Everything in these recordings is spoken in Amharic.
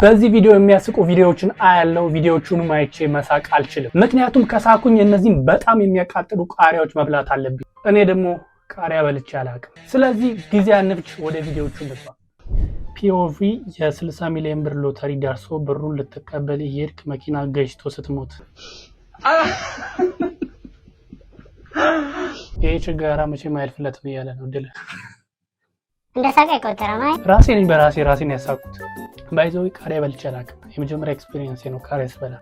በዚህ ቪዲዮ የሚያስቁ ቪዲዮዎችን አያለው ቪዲዮቹንም አይቼ መሳቅ አልችልም ምክንያቱም ከሳኩኝ እነዚህም በጣም የሚያቃጥሉ ቃሪያዎች መብላት አለብኝ እኔ ደግሞ ቃሪያ በልቼ አላውቅም ስለዚህ ጊዜ አንፍጭ ወደ ቪዲዮቹ እንግባ ፒኦቪ የ60 ሚሊዮን ብር ሎተሪ ደርሶ ብሩን ልትቀበል ይሄድክ መኪና ገጭቶ ስትሞት ይሄ ችግር መቼ ማይልፍለት ነው ያለ ነው ድል እንደሳቀ ይቆጠራል ራሴን በራሴን ያሳቁት ባይዘው ቃሪያ በልቼ አላውቅም የመጀመሪያ ኤክስፒሪየንስ ነው ቃሪያ ስበላ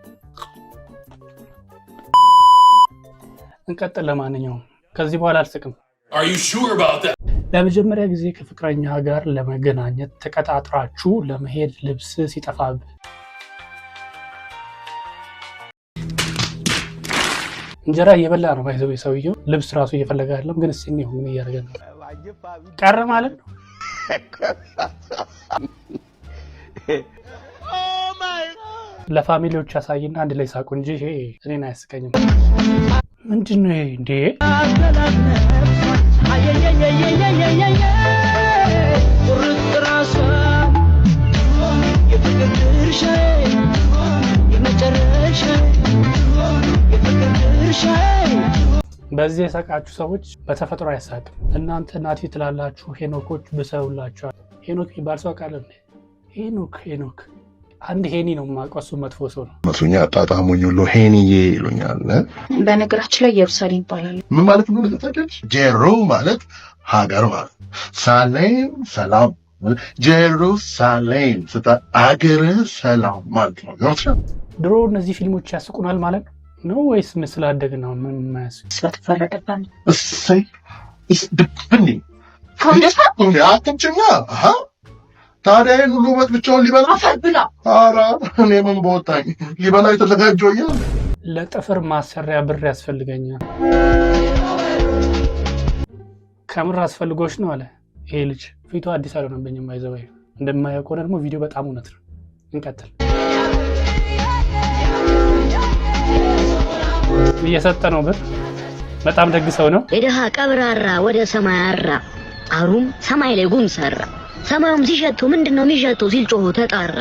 እንቀጥል ለማንኛውም ከዚህ በኋላ አልስቅም Are you sure about that? ለመጀመሪያ ጊዜ ከፍቅረኛ ጋር ለመገናኘት ተቀጣጥራችሁ ለመሄድ ልብስ ሲጠፋብ እንጀራ እየበላ ነው ባይዘው ሰውየው ልብስ ራሱ እየፈለገ አይደለም ግን እስቲ ነው ምን እያደረገ ነው ቀረ ማለት ነው ለፋሚሊዎች አሳይና አንድ ላይ ሳቁ እንጂ ይሄ እኔን አያስቀኝም ምንድነው ይሄ እንዴ በዚህ የሳቃችሁ ሰዎች በተፈጥሮ አይሳቅም እናንተ ናቲ ትላላችሁ ሄኖኮች ብሰውላችኋል ሄኖክ ይባል ሰው ቃል እንዴ ሄኖክ አንድ ሄኒ ነው ማቀሱ መጥፎ ሰው ነው መስኛ አጣጣሙኝ ሁሉ ሄኒዬ ይሉኛል በነገራችን ላይ ኢየሩሳሌም ይባላል ምን ማለት ነው ለታውቂያለሽ ጄሩ ማለት ሀገር ማለት ሳሌም ሰላም ጄሩሳሌም አገር ሰላም ማለት ነው ድሮ እነዚህ ፊልሞች ያስቁናል ማለት ነው ወይስ ምስል አደግና ምን ማያስ ስለተፈረደበት እሰይ ድብኒ ከወንደሳ አትምጭኛ ታዲያ ሁሉ ወጥ ብቻውን ሊበላ አፈብላ አራ እኔ ምን ቦታኝ ሊበላ የተዘጋጀው ያ ለጥፍር ማሰሪያ ብር ያስፈልገኛል ካሜራ አስፈልጎሽ ነው አለ ይሄ ልጅ ፊቱ አዲስ አልሆነብኝም አይዘው እንደማያውቅ ሆነ ደግሞ ቪዲዮ በጣም እውነት ነው እንቀጥል እየሰጠ ነው ብር በጣም ደግ ሰው ነው የደሃ ቀብራራ ወደ ሰማይ አራ አሩም ሰማይ ላይ ጉም ሰራ ሰማዩም ሲሸቱ ምንድነው የሚሸቱ ሲል ጮሆ ተጣራ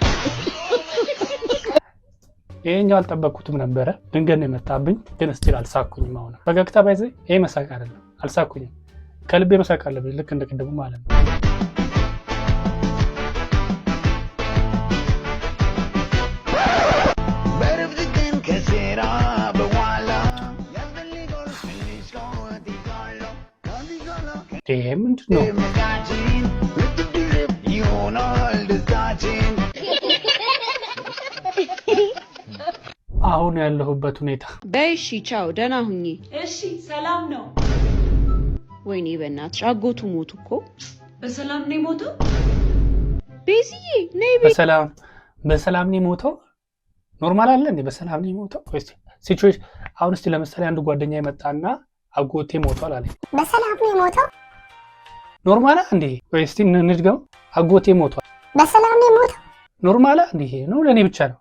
ይሄኛው አልጠበቅኩትም ነበር ድንገት ነው የመጣብኝ ግን እስቲል አልሳኩኝም አሁን ፈገግታ ባይዘ ይሄ መሳቅ አይደለም አልሳኩኝም ከልቤ መሳቅ አለብኝ ልክ እንደቀደሙ ማለት ነው ይሄ ምንድነው አሁን ያለሁበት ሁኔታ በእሺ ቻው ደህና ሁኚ እሺ ሰላም ነው ወይኔ በእናትሽ አጎቱ ሞቱ እኮ በሰላም ነው ሞተው ቤዚዬ ነይ በሰላም ነው ሞተው ኖርማል አለ እንዴ በሰላም ነው ሞተው ወይስ ሲቹዌሽን አሁን እስቲ ለምሳሌ አንድ ጓደኛ ይመጣና አጎቴ ሞቷል አለ በሰላም ነው ሞተው ኖርማል እንዴ ወይስ እስቲ እንድገም አጎቴ ሞቷል በሰላም ነው ሞተው ኖርማል እንዴ ነው ለኔ ብቻ ነው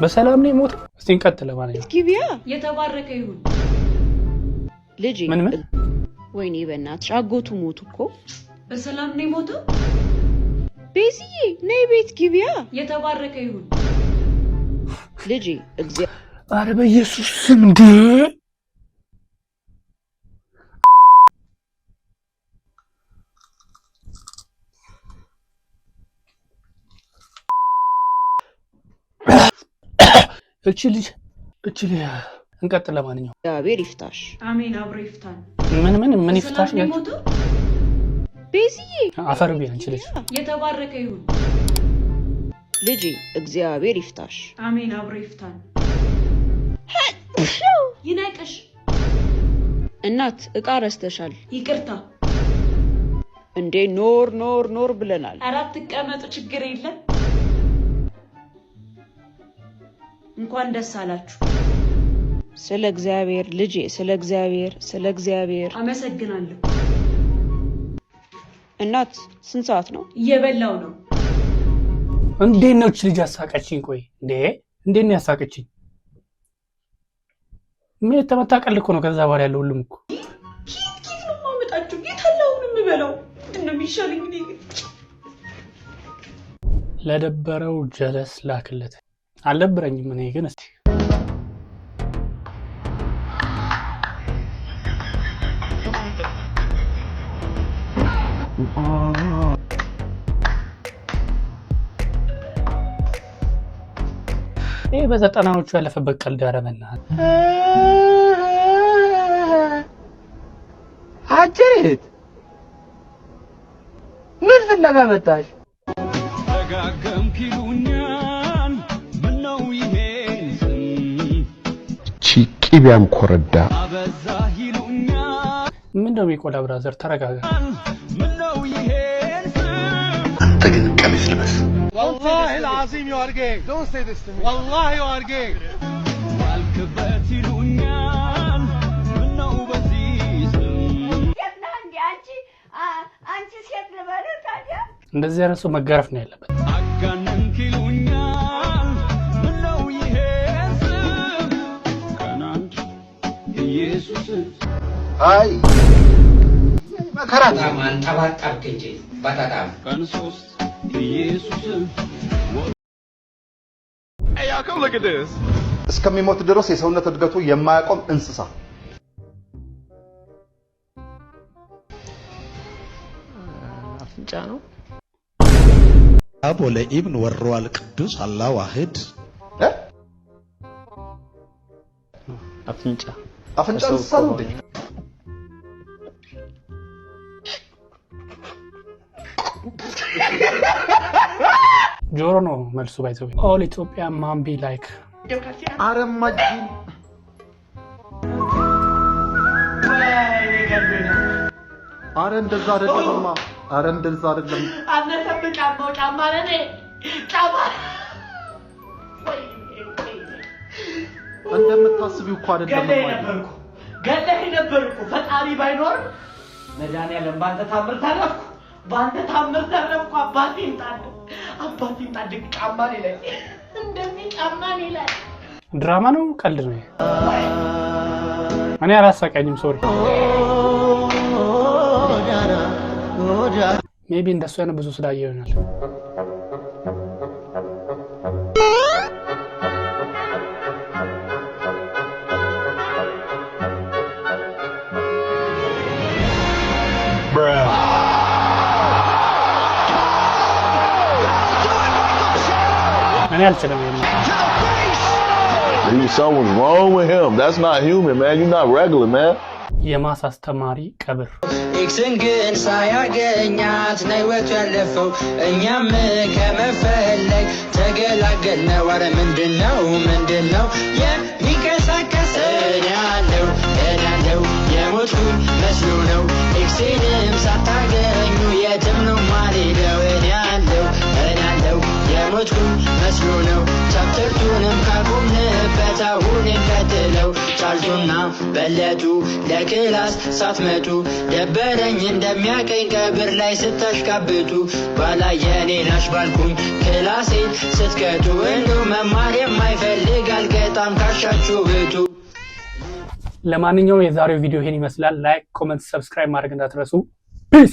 በሰላም ነው ሞተው እስቲ እንቀጥል ማለት ነው ጊቢያ የተባረከ ይሁን ልጅ ምን ወይኔ በእናትሽ አጎቱ ሞቱ እኮ በሰላም ነው ሞተው ቤዚዬ ነይ ቤት ጊቢያ የተባረከ ይሁን ልጅ አረ በኢየሱስ ስም እንዴ እቺ ልጅ እንቀጥል ለማንኛውም እግዚአብሔር ይፍታሽ አሜን አብሮ ይፍታን ምን ይፍታሽ ነው ሞተው ቤዚዬ አፈር ቢያንቺ ልጅ የተባረከ ይሁን ልጅ እግዚአብሔር ይፍታሽ አሜን አብሮ ይፍታን ይናቅሽ እናት እቃ ረስተሻል ይቅርታ እንዴ ኖር ብለናል አራት ተቀመጡ ችግር የለም እንኳን ደስ አላችሁ ስለ እግዚአብሔር ልጄ ስለ እግዚአብሔር አመሰግናለሁ እናት ስንት ሰዓት ነው እየበላው ነው እንዴት ነው እቺ ልጅ አሳቀችኝ ቆይ እንዴት ነው ያሳቀችኝ ምን ተመታቀል እኮ ነው ከዛ በኋላ ያለው ሁሉም እኮ ኪት ነው ማመጣችሁ የታላውንም በለው ምንድነው የሚሻለኝ ለደበረው ጀለስ ላክለት። አልደብረኝም እኔ ግን እስቲ ይሄ በዘጠናዎቹ ያለፈበት ቀልድ አረመና አጀሬት ምን ፍለጋ መጣሽ? ደጋገምክ ይሉኛል ምነው ይሄን ቺቂቢያም ኮረዳ አበዛህ ይሉኛል ምንድነው የሚቆላ ብራዘር ተረጋጋ። ምነው ይሄን አንተ ግን ቀሚስ ልበስ። والله العظيم you are gay. Don't say this to me. والله you are gay. ባልክበት ይሉኛል ምነው በዚህ አንቺ ሴት ልበልህ ታዲያ? እንደዚህ ያለ ሰው መገረፍ ነው ያለበት። አጋነንክ ይሉኛል ምነው ይሄን ከናንድ ኢየሱስ አይ መከራት አንጠባጠብክ እንጂ በጣም ቀን 3 ኢየሱስ Hey, y'all, come look at this. እስከሚሞት ድረስ የሰውነት እድገቱ የማያቆም እንስሳ አፍንጫ ነው። አቦ ለኢብን ወሯል ቅዱስ አላህ ዋሂድ አፍንጫ አፍንጫ እንስሳ ነው እንዴ? ጆሮ ነው መልሱ ባይዘው ኦል ኢትዮጵያ ማምቢ ላይክ አረማጂ አረ እንደዛ አይደለምማ አረ እንደዛ አይደለም አነሰብ ጫማ ለኔ ጫማ እንደምታስቢው እኮ አይደለም ገለህ ነበርኩ ፈጣሪ ባይኖር መድኃኒዓለም ባንተ ታምር ተረፍኩ አባቴን ጣድ ጫማ ላይ እንደዚህ ጫማ ላይ ድራማ ነው ቀልድ ነው እኔ አላሳቀኝም ሶሪ ሜቢ እንደሱ አይነት ብዙ ስላየ ይሆናል እኔ አልችልም Something's wrong with him. That's not human, man. You're not regular, man. የማስ አስተማሪ ቀብር ኤክስን ግን ሳያገኛት ነው ወጥ ያለፈው እኛም ከመፈለግ ተገላገልነው። ኧረ ምንድነው የሚቀሳቀሰን ያለው የሞትኩኝ መስሎ ነው። ኤክስንም ሳታገኙ የትም ነው ማልሄደው እኔ ያለው የሞትኩኝ መስሎ ነው። ቻፕተርቱንም ካቆምንበት አሁን እንቀጥለው። ቻልቱና በለጡ ለክላስ ሳትመጡ ደበረኝ እንደሚያቀኝ ቀብር ላይ ስታሽቃብጡ ባላየኔ ላሽ ባልኩኝ ክላሴን ስትከቱ እንደው መማር የማይፈልግ አልቀጣም ካሻችሁ ብቱ። ለማንኛውም የዛሬው ቪዲዮ ይሄን ይመስላል። ላይክ፣ ኮሜንት፣ ሰብስክራይብ ማድረግ እንዳትረሱ።